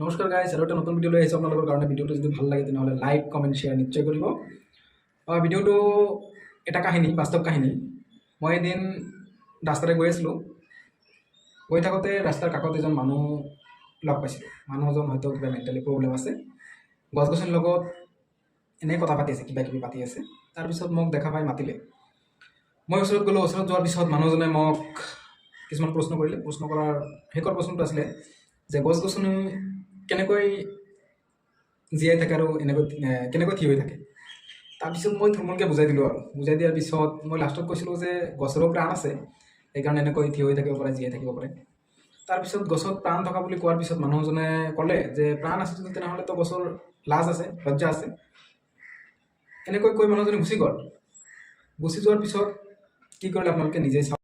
নমস্কাৰ গাইজ, আৰু এটা নতুন ভিডিঅ' লৈ আহিছোঁ আপোনালোকৰ কাৰণে। ভিডিঅ'টো যদি ভাল লাগে তেনেহ'লে লাইক কমেণ্ট শ্বেয়াৰ নিশ্চয় কৰিব। ভিডিঅ'টো এটা কাহিনী, বাস্তৱ কাহিনী। মই এদিন ৰাস্তাৰে গৈ আছিলোঁ। গৈ থাকোঁতে ৰাস্তাৰ কাষত এজন মানুহ লগ পাইছিলোঁ। মানুহজন হয়তো কিবা মেণ্টেলি প্ৰব্লেম আছে। গছ গছনিৰ লগত এনেই কথা পাতি আছে, কিবা কিবি পাতি আছে। তাৰপিছত মোক দেখা পাই মাতিলে। মই ওচৰত গ'লোঁ। ওচৰত যোৱাৰ পিছত মানুহজনে মোক কিছুমান প্ৰশ্ন কৰিলে। প্ৰশ্ন কৰাৰ শেষৰ প্ৰশ্নটো আছিলে যে গছ গছনি কেনেকৈ জীয়াই থাকে আৰু কেনেকৈ থিয় হৈ থাকে। তাৰপিছত মই থুলমূলকৈ বুজাই দিলোঁ। আৰু বুজাই দিয়াৰ পিছত মই লাষ্টত কৈছিলোঁ যে গছৰো প্ৰাণ আছে, সেইকাৰণে এনেকৈ থিয় হৈ থাকিব পাৰে, জীয়াই থাকিব পাৰে। তাৰপিছত গছত প্ৰাণ থকা বুলি কোৱাৰ পিছত মানুহজনে ক'লে যে প্ৰাণ আছে যদি তেনেহ'লেতো গছৰ লাজ আছে, লজ্জা আছে। এনেকৈ কৈ মানুহজনে গুচি গ'ল। গুচি যোৱাৰ পিছত কি কৰিলে আপোনালোকে নিজেই চাওক।